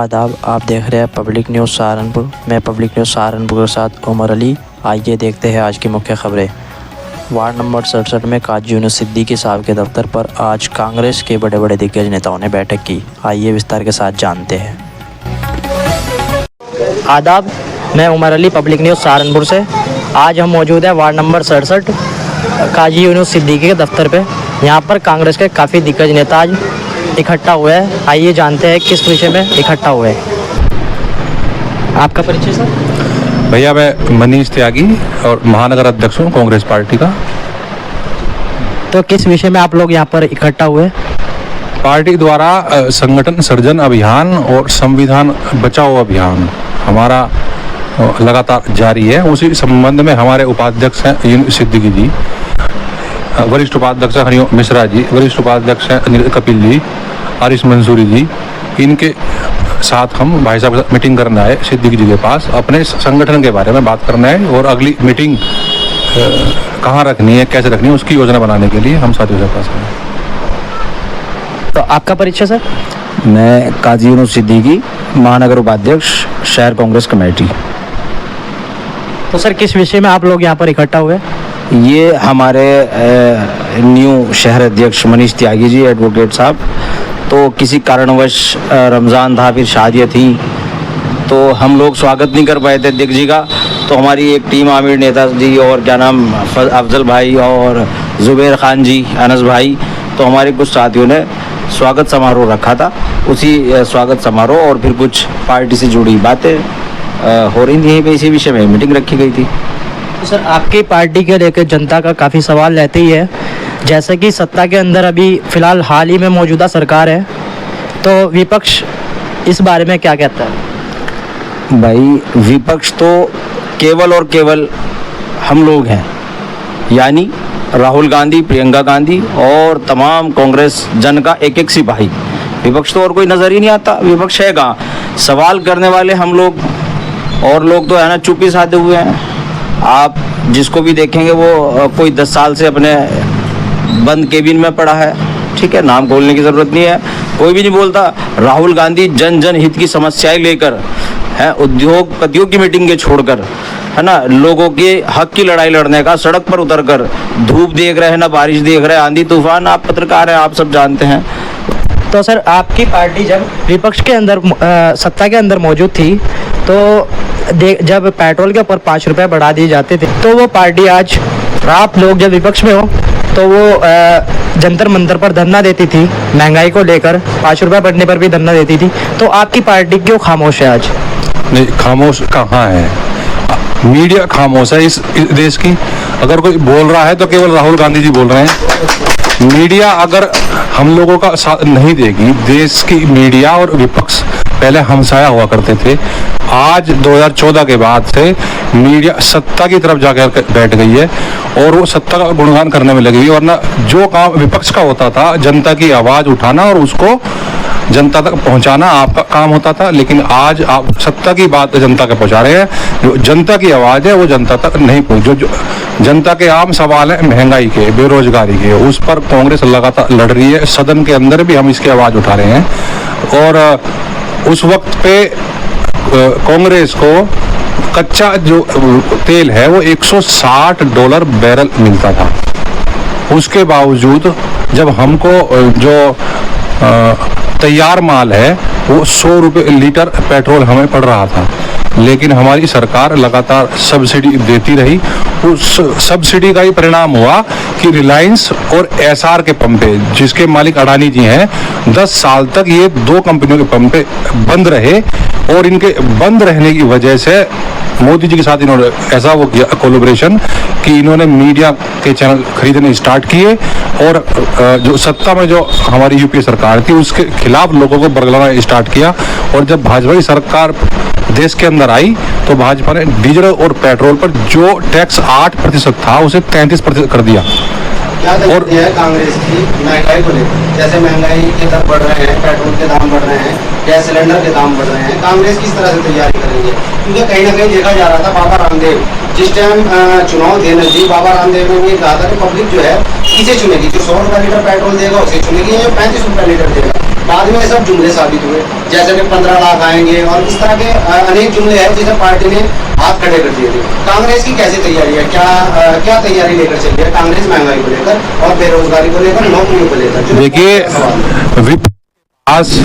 आदाब, आप देख रहे हैं पब्लिक न्यूज़ सहारनपुर। मैं पब्लिक न्यूज़ सहारनपुर के साथ उमर अली। आइए देखते हैं आज की मुख्य खबरें। वार्ड नंबर 67 में काजी यूनुस सिद्दीकी साहब के दफ्तर पर आज कांग्रेस के बड़े बड़े दिग्गज नेताओं ने बैठक की। आइए विस्तार के साथ जानते हैं। आदाब, मैं उमर अली, पब्लिक न्यूज़ सहारनपुर से। आज हम मौजूद हैं वार्ड नंबर 67 काजी यूनुस सिद्दीकी के दफ्तर पे। यहाँ पर कांग्रेस के काफ़ी दिग्गज नेता आज इकट्ठा हुए हैं। आइए जानते हैं किस विषय में इकट्ठा हुए हैं। आपका परिचय सर? भैया, मैं मनीष त्यागी और महानगर अध्यक्ष हूँ कांग्रेस पार्टी का। तो किस विषय में आप लोग यहाँ पर इकट्ठा हुए? पार्टी द्वारा संगठन सृजन अभियान और संविधान बचाओ अभियान हमारा लगातार जारी है। उसी संबंध में हमारे उपाध्यक्ष हैं यूनुस सिद्दीकी जी, वरिष्ठ उपाध्यक्ष हरिओम मिश्रा जी, वरिष्ठ उपाध्यक्ष हैं अनिल कपिल जी, आरिश मंसूरी जी। इनके साथ हम भाई साहब के साथ मीटिंग करना है सिद्दीकी जी के पास, अपने संगठन के बारे में बात करना है और अगली मीटिंग कहाँ रखनी है, कैसे रखनी है, उसकी योजना बनाने के लिए हम साथियों के पास हैं। तो आपका परिचय सर? मैं काजी यूनुस सिद्दीकी, महानगर उपाध्यक्ष, शहर कांग्रेस कमेटी। तो सर किस विषय में आप लोग यहाँ पर इकट्ठा हुए? ये हमारे न्यू शहर अध्यक्ष मनीष त्यागी जी, एडवोकेट साहब, तो किसी कारणवश रमज़ान था, फिर शादियाँ थी, तो हम लोग स्वागत नहीं कर पाए थे अध्यक्ष जी का। तो हमारी एक टीम आमिर नेता जी और क्या नाम अफजल भाई और जुबैर खान जी, अनस भाई, तो हमारे कुछ साथियों ने स्वागत समारोह रखा था। उसी स्वागत समारोह और फिर कुछ पार्टी से जुड़ी बातें हो रही थी, यहीं इसी विषय में मीटिंग रखी गई थी। तो सर आपकी पार्टी के लेकर जनता का काफ़ी सवाल रहते ही है, जैसे कि सत्ता के अंदर अभी फ़िलहाल हाल ही में मौजूदा सरकार है, तो विपक्ष इस बारे में क्या कहता है? भाई, विपक्ष तो केवल और केवल हम लोग हैं, यानी राहुल गांधी, प्रियंका गांधी और तमाम कांग्रेस जन का एक एक सिपाही। विपक्ष तो और कोई नज़र ही नहीं आता। विपक्ष है कहाँ? सवाल करने वाले हम लोग, और लोग तो है ना चुप्पी साधे हुए हैं। आप जिसको भी देखेंगे वो कोई 10 साल से अपने बंद केबिन में पड़ा है, ठीक है, नाम खोलने की ज़रूरत नहीं है, कोई भी नहीं बोलता। राहुल गांधी जन जन हित की समस्याएं लेकर है, उद्योगपतियों की मीटिंगें छोड़कर, है ना, लोगों के हक की लड़ाई लड़ने का, सड़क पर उतरकर, धूप देख रहे हैं ना बारिश देख रहे हैं, आंधी तूफान, आप पत्रकार हैं, आप सब जानते हैं। तो सर आपकी पार्टी जब विपक्ष के अंदर सत्ता के अंदर मौजूद थी, तो जब पेट्रोल के ऊपर 5 रुपये बढ़ा दिए जाते थे, तो वो पार्टी आज, आप लोग जब विपक्ष में हो, तो वो जंतर मंतर पर धरना देती थी, महंगाई को लेकर 5 रुपये बढ़ने पर भी धरना देती थी। तो आपकी पार्टी क्यों खामोश है आज? नहीं, खामोश कहाँ है, मीडिया खामोश है इस देश की। अगर कोई बोल रहा है तो केवल राहुल गांधी जी बोल रहे हैं। मीडिया अगर हम लोगों का साथ नहीं देगी, देश की मीडिया और विपक्ष पहले हमसाया हुआ करते थे, आज 2014 के बाद से मीडिया सत्ता की तरफ जाकर बैठ गई है और वो सत्ता का गुणगान करने में लगी है। वरना जो काम विपक्ष का होता था, जनता की आवाज़ उठाना और उसको जनता तक पहुंचाना आपका काम होता था, लेकिन आज आप सत्ता की बात जनता तक पहुंचा रहे हैं। जो जनता की आवाज़ है वो जनता तक नहीं पहुंच। जो जनता के आम सवाल है महंगाई के, बेरोजगारी के, उस पर कांग्रेस लगातार लड़ रही है। सदन के अंदर भी हम इसकी आवाज़ उठा रहे हैं। और उस वक्त पे कांग्रेस को कच्चा जो तेल है वो $160 बैरल मिलता था। उसके बावजूद जब हमको जो तैयार माल है वो 100 रुपये लीटर पेट्रोल हमें पड़ रहा था, लेकिन हमारी सरकार लगातार सब्सिडी देती रही। उस सब्सिडी का ही परिणाम हुआ कि रिलायंस और एसआर के पंपे, जिसके मालिक अडानी जी हैं, 10 साल तक ये 2 कंपनियों के पंपे बंद रहे। और इनके बंद रहने की वजह से मोदी जी के साथ इन्होंने ऐसा वो किया कोलैबोरेशन कि इन्होंने मीडिया के चैनल खरीदने स्टार्ट किए और जो सत्ता में जो हमारी यूपीए सरकार थी उसके खिलाफ लोगों को बरगलाना स्टार्ट किया। और जब भाजपा की सरकार देश के अंदर आई तो भाजपा ने डीजल और पेट्रोल पर जो टैक्स 8% था उसे 33% कर दिया। और कांग्रेस की महंगाई को लेकर, जैसे महंगाई के दर बढ़ रहे हैं, पेट्रोल के दाम बढ़ रहे हैं, गैस सिलेंडर के दाम बढ़ रहे हैं, कांग्रेस किस तरह से तैयारी करेंगे? क्योंकि कहीं ना कहीं देखा जा रहा था, बाबा रामदेव जिस टाइम चुनाव थे नजदीक, बाबा रामदेव ने ये कहा था कि पब्लिक जो है किसे चुनेगी, जो 100 रुपये लीटर पेट्रोल देगा उसे चुनेगी या 35 रुपये लीटर देगा। बाद में सब जुमले साबित हुए, जैसे कि 15 लाख आएंगे और इस तरह के अनेक जुमले हैं जिसे पार्टी ने हाथ खड़े कर दिए थे। कांग्रेस की कैसी तैयारी है, क्या तैयारी लेकर चल रही है कांग्रेस महंगाई को लेकर और बेरोजगारी को लेकर, नौकरियों को लेकर? देखिए, विपक्ष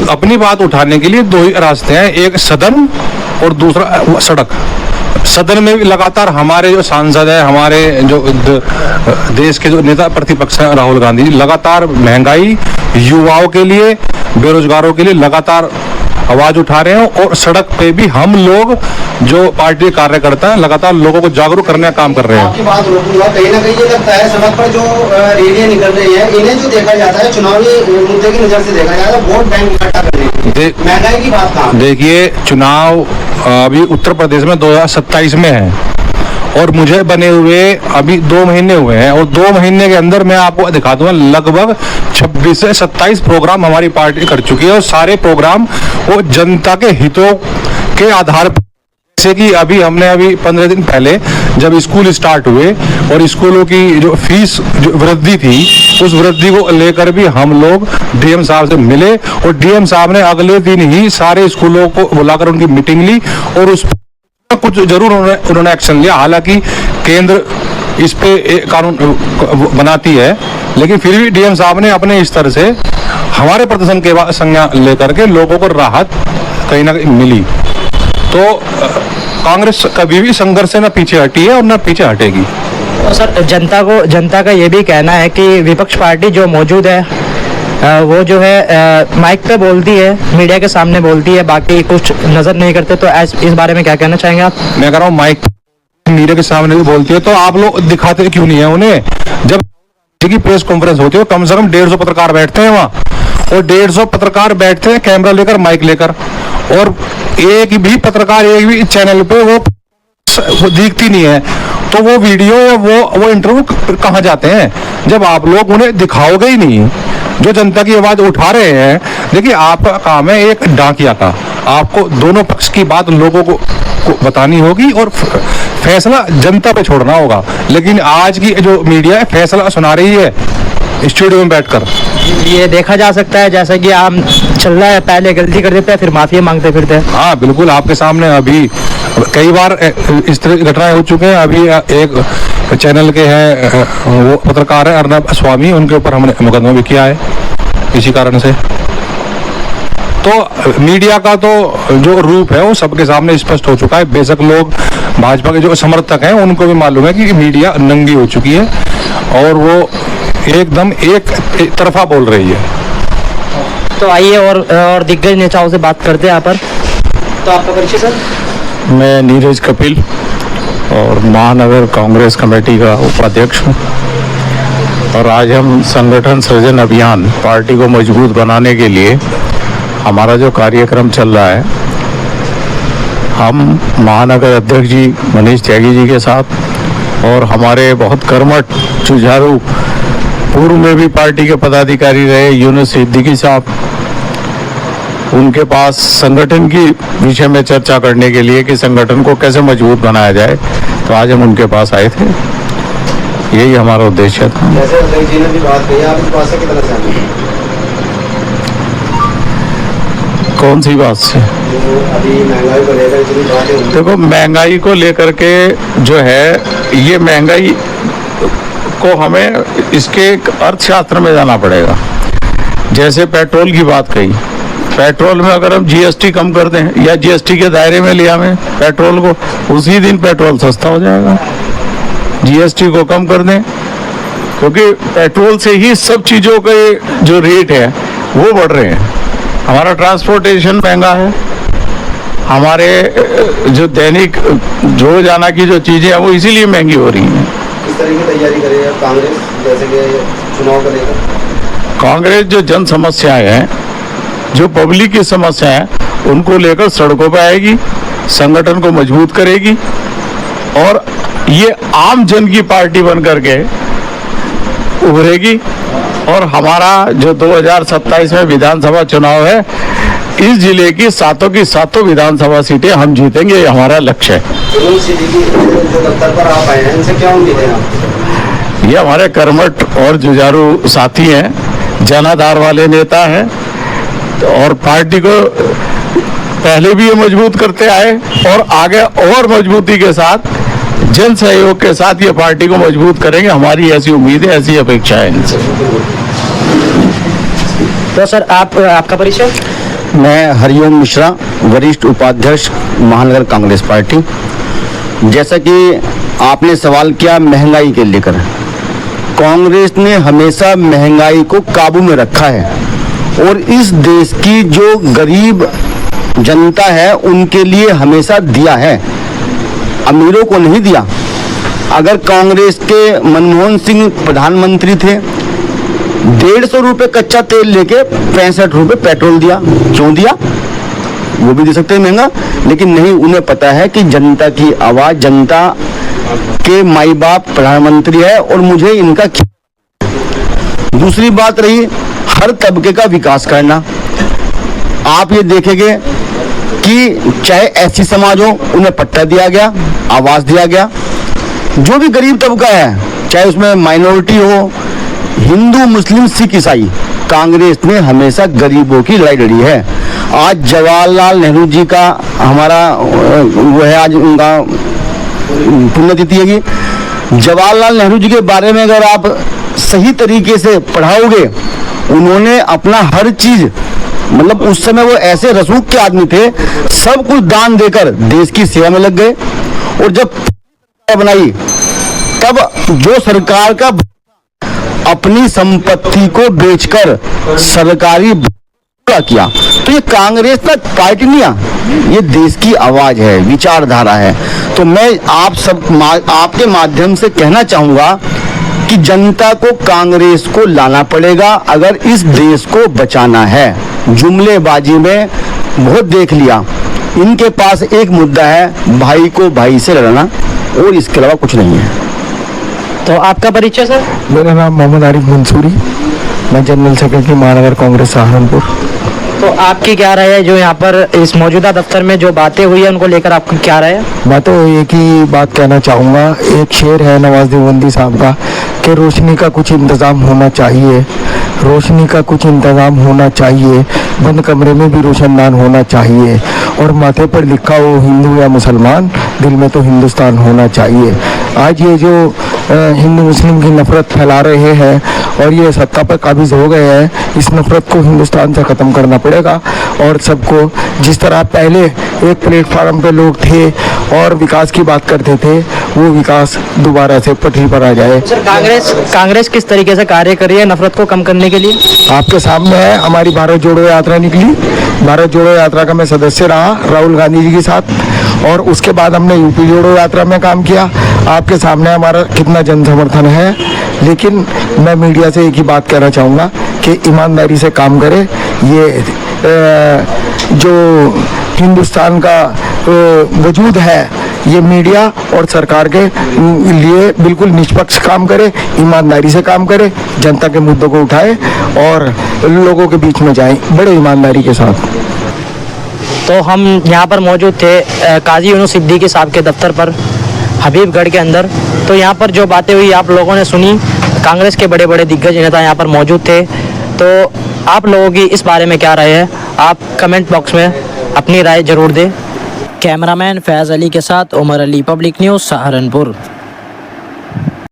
अपनी बात उठाने के लिए दो ही रास्ते हैं, एक सदन और दूसरा सड़क। सदन में भी लगातार हमारे जो सांसद है, हमारे जो देश के जो नेता प्रतिपक्ष हैं राहुल गांधी जी लगातार महंगाई, युवाओं के लिए, बेरोजगारों के लिए लगातार आवाज उठा रहे हैं। और सड़क पे भी हम लोग जो पार्टी कार्यकर्ता हैं लगातार लोगों को जागरूक करने का काम कर रहे हैं। आपकी बात रोकूंगा, कहीं ना कहीं ये लगता है सड़क पर जो रैलियां निकल रही है, इन्हें जो देखा जाता है चुनावी मुद्दे की नजर से देखा जाता है, वोट बैंक इकट्ठा करने के लिए। महंगाई की बात कहाँ? देखिए, चुनाव अभी उत्तर प्रदेश में 2027 में है और मुझे बने हुए अभी 2 महीने हुए हैं, और 2 महीने के अंदर मैं आपको दिखा दूंगा लगभग 26 से 27 प्रोग्राम हमारी पार्टी कर चुकी है। और सारे प्रोग्राम वो जनता के हितों के आधार पर, जैसे कि अभी हमने 15 दिन पहले जब स्कूल स्टार्ट हुए और स्कूलों की जो फीस जो वृद्धि थी, उस वृद्धि को लेकर भी हम लोग डीएम साहब से मिले और डीएम साहब ने अगले दिन ही सारे स्कूलों को बुलाकर उनकी मीटिंग ली और उस कुछ जरूर उन्होंने एक्शन लिया। हालांकि केंद्र इस पे एक कानून बनाती है, लेकिन फिर भी डीएम साहब ने अपने स्तर से हमारे प्रदर्शन के बाद संज्ञा लेकर के लोगों को राहत कहीं ना कहीं मिली। तो कांग्रेस कभी भी संघर्ष से न पीछे हटी है और न पीछे हटेगी। तो सर, जनता का ये भी कहना है कि विपक्ष पार्टी जो मौजूद है वो जो है माइक पे बोलती है, मीडिया के सामने बोलती है, बाकी कुछ नजर नहीं करते। तो इस बारे में क्या कहना चाहेंगे आप? मैं कह रहा हूँ माइक मीडिया के सामने भी बोलती है, तो आप लोग दिखाते क्यों नहीं है उन्हें? जब की प्रेस कॉन्फ्रेंस होती है कम से कम 150 पत्रकार बैठते हैं वहाँ, और 150 पत्रकार बैठते हैं कैमरा लेकर, माइक लेकर, और एक भी पत्रकार एक भी चैनल पे वो दिखती नहीं है। तो वो वीडियो या वो इंटरव्यू कहाँ जाते हैं जब आप लोग उन्हें दिखाओगे ही नहीं जो जनता की आवाज उठा रहे हैं? देखिए, आपका काम है एक डाकिया का, आपको दोनों पक्ष की बात लोगों को बतानी होगी और फैसला जनता पे छोड़ना होगा। लेकिन आज की जो मीडिया है फैसला सुना रही है स्टूडियो में बैठकर। ये देखा जा सकता है जैसा कि आम चल रहा है, पहले गलती कर देते हैं फिर माफी मांगते फिरते हैं। हाँ बिल्कुल, आपके सामने अभी कई बार इस तरह की घटनाएं हो चुके हैं। अभी एक चैनल के हैं वो पत्रकार है अर्नब स्वामी, उनके ऊपर हमने मुकदमा भी किया है इसी कारण से। तो मीडिया का तो जो रूप है वो सबके सामने स्पष्ट हो चुका है। बेशक लोग भाजपा के जो समर्थक हैं उनको भी मालूम है कि मीडिया नंगी हो चुकी है और वो एकदम एक तरफा बोल रही है। तो आइए और दिग्गज नेताओं से बात करते हैं यहाँ पर। तो आपका परिचय सर? मैं नीरज कपिल और महानगर कांग्रेस कमेटी का उपाध्यक्ष हूँ, और आज हम संगठन सृजन अभियान पार्टी को मजबूत बनाने के लिए हमारा जो कार्यक्रम चल रहा है, हम महानगर अध्यक्ष जी मनीष त्यागी जी के साथ और हमारे बहुत कर्मठ जुझारू पूर्व में भी पार्टी के पदाधिकारी रहे यूनुस सिद्दीकी साहब, उनके पास संगठन की विषय में चर्चा करने के लिए कि संगठन को कैसे मजबूत बनाया जाए। तो आज हम उनके पास आए थे, यही हमारा उद्देश्य था। जैसे अध्यक्ष जी ने भी बात कही, आप इस बात से कितना सहमत हैं? कौन सी बात से? अभी महंगाई को लेकर जितनी बातें हुई। देखो, महंगाई को लेकर के जो है, ये महंगाई को हमें इसके अर्थशास्त्र में जाना पड़ेगा। जैसे पेट्रोल की बात कही, पेट्रोल में अगर हम जीएसटी कम कर दें या जीएसटी के दायरे में लिया हमें पेट्रोल को, उसी दिन पेट्रोल सस्ता हो जाएगा। जीएसटी को कम कर दें, क्योंकि पेट्रोल से ही सब चीज़ों के जो रेट है वो बढ़ रहे हैं। हमारा ट्रांसपोर्टेशन महंगा है, हमारे जो दैनिक रोजाना की जो चीज़ें हैं वो इसीलिए महंगी हो रही हैं। किस तरह की तैयारी करेगा कांग्रेस जैसे कि चुनाव को लेकर? कांग्रेस जो जन समस्याएं हैं, जो पब्लिक की समस्या है, उनको लेकर सड़कों पर आएगी, संगठन को मजबूत करेगी और ये आम जन की पार्टी बन करके उभरेगी। और हमारा जो 2027 में विधानसभा चुनाव है, इस जिले की सातों विधानसभा सीटें हम जीतेंगे, ये हमारा लक्ष्य है। यूनुस सिद्दीकी जो दफ्तर पर आप आए हैं, इनसे क्या उम्मीद है आप? ये हमारे कर्मठ और जुझारू साथी हैं, जनाधार वाले नेता हैं और पार्टी को पहले भी ये मजबूत करते आए और आगे और मजबूती के साथ जन सहयोग के साथ ये पार्टी को मजबूत करेंगे। हमारी ऐसी उम्मीद है, ऐसी अपेक्षा है इनसे। तो सर आपका परिचय? मैं हरिओम मिश्रा, वरिष्ठ उपाध्यक्ष महानगर कांग्रेस पार्टी। जैसा कि आपने सवाल किया महंगाई के लेकर, कांग्रेस ने हमेशा महंगाई को काबू में रखा है और इस देश की जो गरीब जनता है उनके लिए हमेशा दिया है, अमीरों को नहीं दिया। अगर कांग्रेस के मनमोहन सिंह प्रधानमंत्री थे, 150 रुपये कच्चा तेल लेके 65 रुपये पेट्रोल दिया। क्यों दिया? वो भी दे सकते हैं महंगा, लेकिन नहीं, उन्हें पता है कि जनता की आवाज़, जनता के माई बाप प्रधानमंत्री है और मुझे इनका। दूसरी बात रही हर तबके का विकास करना। आप ये देखेंगे कि चाहे ऐसी समाज हो उन्हें पट्टा दिया गया, आवास दिया गया। जो भी गरीब तबका है, चाहे उसमें माइनॉरिटी हो, हिंदू मुस्लिम सिख ईसाई, कांग्रेस ने हमेशा गरीबों की लड़ाई लड़ी है। आज जवाहरलाल नेहरू जी का हमारा वो है, आज उनका पुण्यतिथि है कि जवाहरलाल नेहरू जी के बारे में अगर आप सही तरीके से पढ़ाओगे, उन्होंने अपना हर चीज, मतलब उस समय वो ऐसे रसूख के आदमी थे, सब कुछ दान देकर देश की सेवा में लग गए। और जब बनाई तब जो सरकार का अपनी संपत्ति को बेचकर सरकारी किया। तो ये कांग्रेस का पार्टी नहीं, ये देश की आवाज है, विचारधारा है। तो मैं आपके माध्यम से कहना चाहूंगा कि जनता को कांग्रेस को लाना पड़ेगा अगर इस देश को बचाना है। जुमलेबाजी में बहुत देख लिया, इनके पास एक मुद्दा है, भाई को भाई से लड़ना, और इसके अलावा कुछ नहीं है। तो आपका परिचय सर? मेरा नाम मोहम्मद आरिफ मंसूरी, मैं जनरल सेक्रेटरी महानगर कांग्रेस सहारनपुर। तो आपकी क्या राय है, जो यहाँ पर इस मौजूदा दफ्तर में जो बातें हुई है उनको लेकर आपकी क्या राय है? मैं तो एक ही बात कहना चाहूँगा, एक शेर है नवाज देवबंदी साहब का कि रोशनी का कुछ इंतज़ाम होना चाहिए, रोशनी का कुछ इंतज़ाम होना चाहिए, बंद कमरे में भी रोशनदान होना चाहिए, और माथे पर लिखा हो हिंदू या मुसलमान, दिल में तो हिंदुस्तान होना चाहिए। आज ये जो हिंदू मुस्लिम की नफरत फैला रहे हैं और ये सत्ता पर काबिज हो गए हैं, इस नफरत को हिंदुस्तान से ख़त्म करना पड़ेगा। और सबको जिस तरह पहले एक प्लेटफार्म पे लोग थे और विकास की बात करते थे, वो विकास दोबारा से पटरी पर आ जाए। सर कांग्रेस किस तरीके से कार्य कर रही है नफरत को कम करने के लिए? आपके सामने है, हमारी भारत जोड़ो यात्रा निकली। भारत जोड़ो यात्रा का मैं सदस्य रहा राहुल गांधी जी के साथ, और उसके बाद हमने यूपी जोड़ो यात्रा में काम किया। आपके सामने हमारा कितना जन समर्थन है। लेकिन मैं मीडिया से एक ही बात कहना चाहूँगा कि ईमानदारी से काम करे। ये जो हिंदुस्तान का वजूद है, ये मीडिया और सरकार के लिए बिल्कुल निष्पक्ष काम करे, ईमानदारी से काम करे, जनता के मुद्दों को उठाए और लोगों के बीच में जाए बड़े ईमानदारी के साथ। तो हम यहाँ पर मौजूद थे काजी यूनुस सिद्दीकी साहब के दफ्तर पर हबीबगढ़ के अंदर। तो यहाँ पर जो बातें हुई आप लोगों ने सुनी, कांग्रेस के बड़े बड़े दिग्गज नेता यहाँ पर मौजूद थे। तो आप लोगों की इस बारे में क्या राय है, आप कमेंट बॉक्स में अपनी राय ज़रूर दें। कैमरामैन फैज़ अली के साथ उमर अली, पब्लिक न्यूज़ सहारनपुर।